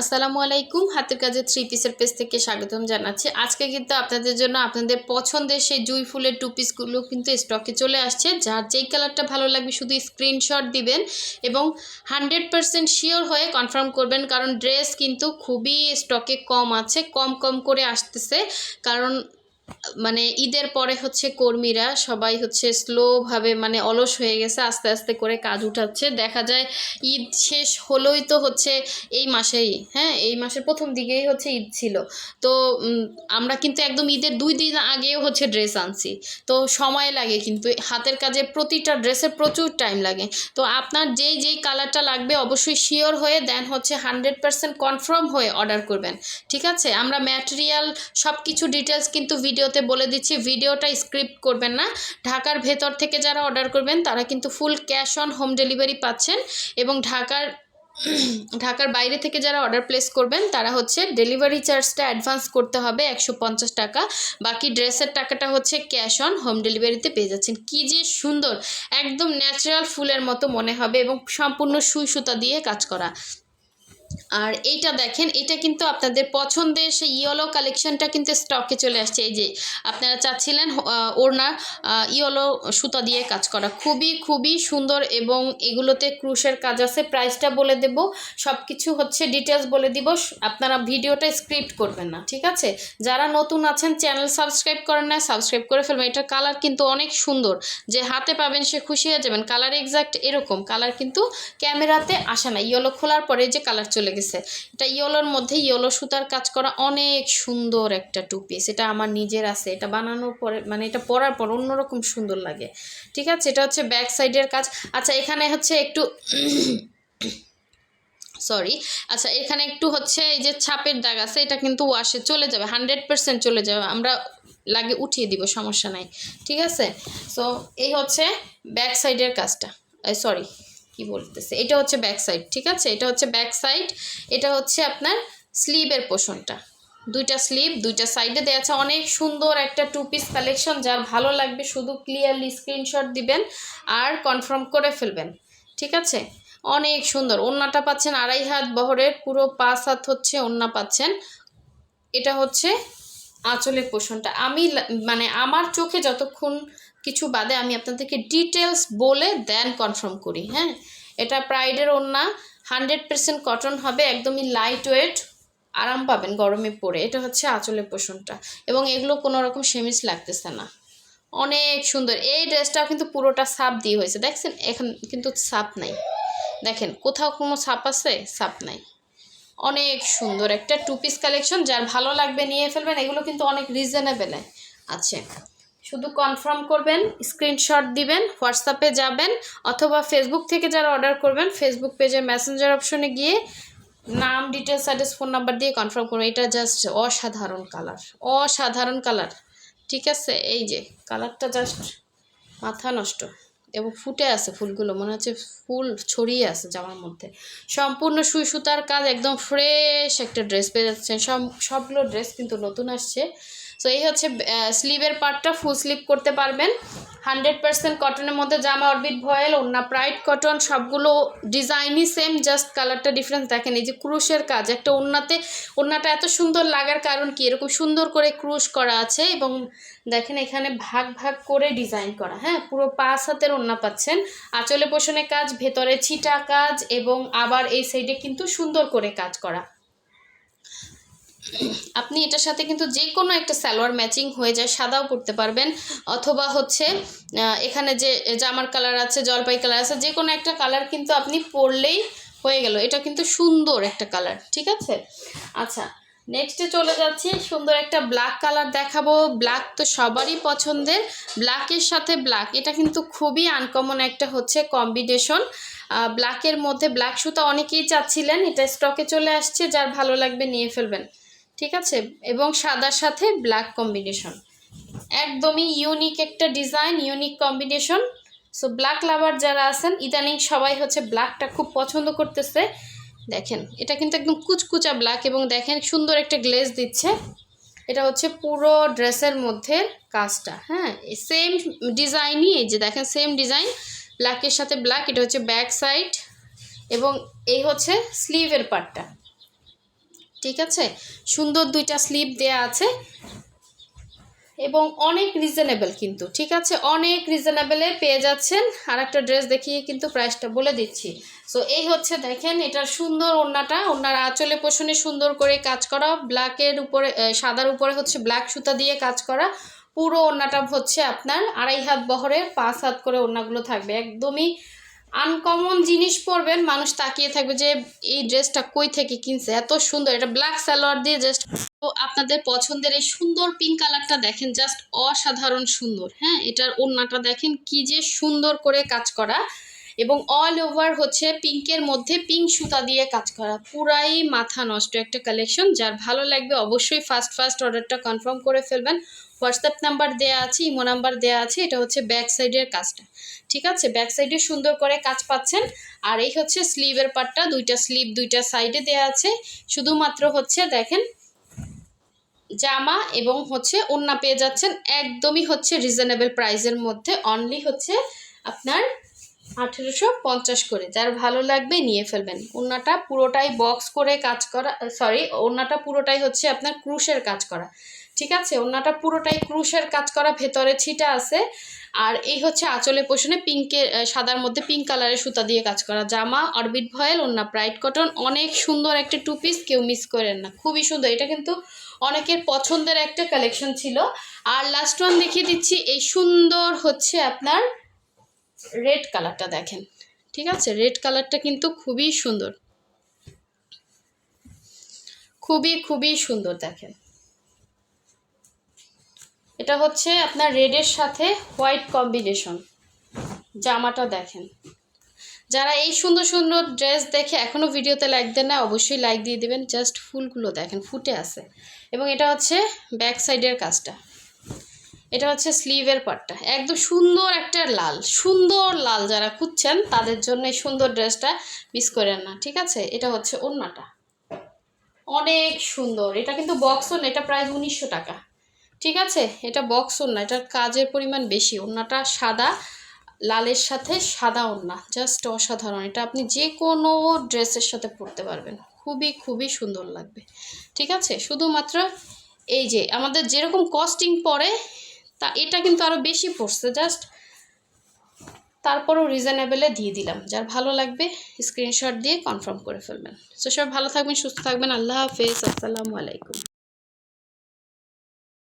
আসসালামু আলাইকুম। হাতের কাজে থ্রি পিসের পেজ থেকে স্বাগতম জানাচ্ছি। আজকে কিন্তু আপনাদের জন্য আপনাদের পছন্দের সেই জুঁই ফুলের টু পিসগুলো কিন্তু স্টকে চলে আসছে। যার যেই কালারটা ভালো লাগবে শুধু স্ক্রিনশট দিবেন এবং 100% শিওর হয়ে কনফার্ম করবেন, কারণ ড্রেস কিন্তু খুবই স্টকে কম আছে, কম কম করে আসতেছে। কারণ মানে ঈদের পরে হচ্ছে কর্মীরা সবাই হচ্ছে স্লোভাবে মানে অলস হয়ে গেছে, আস্তে আস্তে করে কাজ উঠাচ্ছে। দেখা যায় ঈদ শেষ হলোই তো হচ্ছে এই মাসেই, হ্যাঁ এই মাসের প্রথম দিকেই হচ্ছে ঈদ ছিল। তো আমরা কিন্তু একদম ঈদের 2 দিন আগেও হচ্ছে ড্রেস আনছি। তো সময় লাগে, কিন্তু হাতের কাজে প্রতিটা ড্রেসের প্রচুর টাইম লাগে। তো আপনার যেই যেই কালারটা লাগবে অবশ্যই শিওর হয়ে দেন হচ্ছে 100% কনফার্ম হয়ে অর্ডার করবেন, ঠিক আছে? আমরা ম্যাটেরিয়াল সব কিছু ডিটেলস কিন্তু ভিডিওতে বলে দিচ্ছি, ভিডিওটা স্ক্রিপ্ট করবেন না। ঢাকার ভেতর থেকে যারা অর্ডার করবেন তারা কিন্তু full cash on home delivery পাচ্ছেন, এবং ঢাকার বাইরে থেকে যারা অর্ডার প্লেস করবেন তারা হচ্ছে ডেলিভারি চার্জটা অ্যাডভান্স করতে হবে 150 টাকা। বাকি ড্রেসের টাকাটা হচ্ছে ক্যাশ অন হোম ডেলিভারিতে পেয়ে যাচ্ছেন। কি যে সুন্দর, একদম ন্যাচারাল ফুলের মতো মনে হবে এবং সম্পূর্ণ সুই সুতা দিয়ে কাজ করা। আর এইটা দেখেন, এটা কিন্তু আপনাদের পছন্দের সেই ইয়েলো কালেকশনটা কিন্তু স্টকে চলে আসছে। এই যে আপনারা চাচ্ছিলেন ওড়না ইয়েলো সুতা দিয়ে কাজ করা, খুবই খুবই সুন্দর, এবং এগুলোতে ক্রুশের কাজ আছে। প্রাইসটা বলে দেব, সব কিছু হচ্ছে ডিটেলস বলে দিব, আপনারা ভিডিওটা স্ক্রিপ্ট করবেন না, ঠিক আছে? যারা নতুন আছেন, চ্যানেল সাবস্ক্রাইব করেন না, সাবস্ক্রাইব করে ফেলবেন। এটার কালার কিন্তু অনেক সুন্দর, যে হাতে পাবেন সে খুশি হয়ে যাবেন। কালার এক্সাক্ট এরকম কালার কিন্তু ক্যামেরাতে আসে না, ইয়েলো খোলার পরে যে কালার চলে গেছে। এটা ইয়েলোর মধ্যে ইয়েলো সুতার কাজ করা, অনেক সুন্দর একটা টু পিস। এটা আমার নিজের আছে, এটা বানানোর পরে মানে এটা পরার পর অন্যরকম সুন্দর লাগে, ঠিক আছে? এটা হচ্ছে ব্যাক সাইডের কাজ। আচ্ছা এখানে হচ্ছে একটু সরি, আচ্ছা এখানে একটু হচ্ছে এই যে ছাপের দাগ আছে, এটা কিন্তু ওয়াশে চলে যাবে, 100% চলে যাবে, আমরা লাগে উঠিয়ে দিব, সমস্যা নাই, ঠিক আছে? সো এই হচ্ছে ব্যাক সাইডের কাজটা, সরি কি বলতেছে, এটা হচ্ছে ব্যাক সাইড, ঠিক আছে? এটা হচ্ছে ব্যাক সাইড। এটা হচ্ছে আপনার স্লিভের পোর্শনটা, দুইটা স্লিভ দুইটা সাইডে দেওয়া আছে। অনেক সুন্দর একটা টু পিস কালেকশন, যার ভালো লাগবে শুধু ক্লিয়ারলি স্ক্রিনশট দিবেন আর কনফার্ম করে ফেলবেন, ঠিক আছে? অনেক সুন্দর। ওড়নাটা পাচ্ছেন 2.5 হাত বহরের, পুরো 5 হাত হচ্ছে ওড়না পাচ্ছেন। এটা হচ্ছে আঁচলের পোর্শনটা। আমি মানে আমার চোখে যতক্ষণ কিছু বাদে আমি আপনাদেরকে ডিটেলস বলে দেন কনফার্ম করি, হ্যাঁ? এটা প্রাইডের ওড়না, 100% কটন হবে, একদমই লাইট ওয়েট, আরাম পাবেন গরমে পরে। এটা হচ্ছে আঁচলের পোর্শনটা, এবং এগুলো কোনো রকম সেমিস লাগতেছে না, অনেক সুন্দর। এই ড্রেসটাও কিন্তু পুরোটা ছাপ দিয়ে হয়েছে, দেখছেন? এখন কিন্তু ছাপ নাই, দেখেন কোথাও কোনো ছাপ আছে? ছাপ নাই। অনেক সুন্দর একটা টু পিস কালেকশন, যার ভালো লাগবে নিয়ে ফেলবেন। এগুলো কিন্তু অনেক রিজনেবলে আছে। শুধু কনফার্ম করবেন, স্ক্রিনশট দিবেন, হোয়াটসঅ্যাপে যাবেন, অথবা ফেসবুক থেকে যারা অর্ডার করবেন ফেসবুক পেজে মেসেঞ্জার অপশনে গিয়ে নাম, ডিটেলস, অ্যাড্রেস, ফোন নাম্বার দিয়ে কনফার্ম করবেন। এটা জাস্ট অসাধারণ কালার, অসাধারণ কালার, ঠিক আছে? এই যে কালারটা জাস্ট মাথা নষ্ট, এবং ফুটে আছে ফুলগুলো, মনে হচ্ছে ফুল ছড়িয়ে আছে জামার মধ্যে। সম্পূর্ণ সুই সুতার কাজ, একদম ফ্রেশ একটা ড্রেস পেয়ে যাচ্ছেন। সবগুলো ড্রেস কিন্তু নতুন আসছে। সো এই হচ্ছে স্লিভের পার্টটা, ফুল স্লিভ করতে পারবেন। 100% কটনের মধ্যে জামা, অরবিট ভয়েল, ওড়না প্রাইড কটন, সবগুলো ডিজাইনই সেম, জাস্ট কালারটা ডিফারেন্স। দেখেন এই যে ক্রুশের কাজ, একটা ওড়নাটা এত সুন্দর লাগার কারণ কি, এরকম সুন্দর করে ক্রুশ করা আছে, এবং দেখেন এখানে ভাগ ভাগ করে ডিজাইন করা, হ্যাঁ? পুরো 5 হাতের ওড়না পাচ্ছেন। আঁচলে পোষণে কাজ, ভেতরে ছিটা কাজ, এবং আবার এই সাইডে কিন্তু সুন্দর করে কাজ করা। আপনি এটার সাথে কিন্তু যে কোনো একটা সালোয়ার ম্যাচিং হয়ে যায়, সাদাও পরতে পারবেন, অথবা হচ্ছে এখানে যে জামার কালার আছে, জলপাই কালার আছে, যে কোনো একটা কালার কিন্তু আপনি পরলেই হয়ে গেল। এটা কিন্তু সুন্দর একটা কালার, ঠিক আছে? আচ্ছা নেক্সটে চলে যাচ্ছি, সুন্দর একটা ব্ল্যাক কালার দেখাবো। ব্ল্যাক তো সবারই পছন্দের, ব্ল্যাকের সাথে ব্ল্যাক, এটা কিন্তু খুবই আনকমন একটা হচ্ছে কম্বিনেশন। ব্ল্যাকের মধ্যে ব্ল্যাক সুতা অনেকেই চাচ্ছিলেন, এটা স্টকে চলে আসছে, যার ভালো লাগবে নিয়ে ফেলবেন, ঠিক আছে? এবং সাদার সাথে ব্ল্যাক কম্বিনেশন, একদমই ইউনিক একটা design, unique combination. So black লাভার যারা আছেন, ইদানিং সবাই হচ্ছে ব্ল্যাকটা খুব পছন্দ করতেছে। দেখেন এটা কিন্তু একদম কুচকুচা ব্ল্যাক, এবং দেখেন সুন্দর একটা গ্লেজ দিচ্ছে। এটা হচ্ছে পুরো ড্রেসের মধ্যে কাজটা, হ্যাঁ সেম ডিজাইনই, এই যে দেখেন সেম ডিজাইন, ব্ল্যাকের সাথে ব্ল্যাক। এটা হচ্ছে ব্যাক সাইড, এবং এই হচ্ছে স্লিভের পার্টটা, ঠিক আছে, সুন্দর 2টা স্লিভ দেয়া আছে এবং অনেক রিজনেবল কিন্তু, ঠিক আছে, অনেক রিজনেবলে পেয়ে যাচ্ছেন। আর একটা ড্রেস দেখিয়ে কিন্তু প্রাইসটা বলে দিচ্ছি। সো এই হচ্ছে দেখেন এটার সুন্দর ওড়নাটা, ওড়নার আঁচলে পোষণে সুন্দর করে কাজ করা, ব্ল্যাকের উপরে সাদার উপরে হচ্ছে ব্ল্যাক সুতা দিয়ে কাজ করা। পুরো ওড়নাটা হচ্ছে আপনার 2.5 হাত বহরের, 5 হাত করে ওড়নাগুলো থাকবে। একদমই আনকমন জিনিস পরবেন, মানুষ তাকিয়ে থাকবে যে এই ড্রেসটা কই থেকে কিনছে, এত সুন্দর। এটা ব্ল্যাক সালোয়ার দিয়ে জাস্ট, তো আপনাদের পছন্দের এই সুন্দর পিঙ্ক কালারটা দেখেন, জাস্ট অসাধারণ সুন্দর। হ্যাঁ, এটার ওড়নাটা দেখেন কি যে সুন্দর করে কাজ করা এবং অল ওভার হচ্ছে পিঙ্কের মধ্যে পিঙ্ক সুতা দিয়ে কাজ করা, পুরাই মাথা নষ্ট একটা কালেকশন। যার ভালো লাগবে অবশ্যই ফার্স্ট অর্ডারটা কনফার্ম করে ফেলবেন। হোয়াটসঅ্যাপ নাম্বার দেওয়া আছে, ইমো নাম্বার দেওয়া আছে। এটা হচ্ছে ব্যাক সাইডের কাজটা, ঠিক আছে, ব্যাক সাইডে সুন্দর করে কাজ পাচ্ছেন। আর এই হচ্ছে স্লিভের পার্টটা, 2টা স্লিভ 2টা সাইডে দেওয়া আছে। শুধুমাত্র হচ্ছে দেখেন জামা এবং হচ্ছে ওড়না পেয়ে যাচ্ছেন একদমই হচ্ছে রিজনেবল প্রাইসের মধ্যে, অনলি হচ্ছে আপনার 1850 করে। যার ভালো লাগবে নিয়ে ফেলবেন। ওড়নাটা পুরোটাই বক্স করে কাজ করা, সরি, ওড়নাটা পুরোটাই হচ্ছে আপনার ক্রুশের কাজ করা, ঠিক আছে, ওড়নাটা পুরোটাই ক্রুশের কাজ করা, ভেতরে ছিটা আছে। আর এই হচ্ছে আঁচলে পোষণে পিঙ্কের সাদার মধ্যে পিঙ্ক কালারের সুতা দিয়ে কাজ করা। জামা অরবিট ভয়েল, ওড়না ব্রাইট কটন, অনেক সুন্দর একটা 2 পিস, কেউ মিস করেন না, খুবই সুন্দর। এটা কিন্তু অনেকের পছন্দের একটা কালেকশন ছিল। আর লাস্ট ওয়ান দেখিয়ে দিচ্ছি, এই সুন্দর হচ্ছে আপনার রেড কালারটা দেখেন, ঠিক আছে, রেড কালারটা কিন্তু খুবই সুন্দর, খুবই সুন্দর দেখেন। এটা হচ্ছে আপনার রেডের সাথে হোয়াইট কম্বিনেশন, জামাটা দেখেন। যারা এই সুন্দর সুন্দর ড্রেস দেখে এখনও ভিডিওতে লাইক দেন না, অবশ্যই লাইক দিয়ে দিবেন। জাস্ট ফুলগুলো দেখেন ফুটে আছে। এবং এটা হচ্ছে ব্যাক সাইডের কাজটা, এটা হচ্ছে স্লিভের পার্টটা, একদম সুন্দর একটা লাল, সুন্দর লাল যারা খুঁজছেন তাদের জন্য এই সুন্দর ড্রেসটা মিস করেন না, ঠিক আছে। এটা হচ্ছে ওড়নাটা, অনেক সুন্দর। এটা কিন্তু বক্স ওড়না, এটা প্রায় 1900 টাকা, ঠিক আছে। এটা বক্স ওড়না, এটার কাজের পরিমাণ বেশি। ওড়নাটা সাদা, লালের সাথে সাদা ওড়না, জাস্ট অসাধারণ। এটা আপনি যে কোনো ড্রেসের সাথে পরতে পারবেন, খুবই সুন্দর লাগবে, ঠিক আছে। শুধুমাত্র এই যে আমাদের যেরকম কস্টিং পড়ে তা এটা কিন্তু আরও বেশি পড়ছে, জাস্ট তারপরও রিজনেবলে দিয়ে দিলাম। যার ভালো লাগবে স্ক্রিনশট দিয়ে কনফার্ম করে ফেলবেন। সো সব ভালো থাকবেন, সুস্থ থাকবেন, আল্লাহ হাফেজ, আসসালামু আলাইকুম।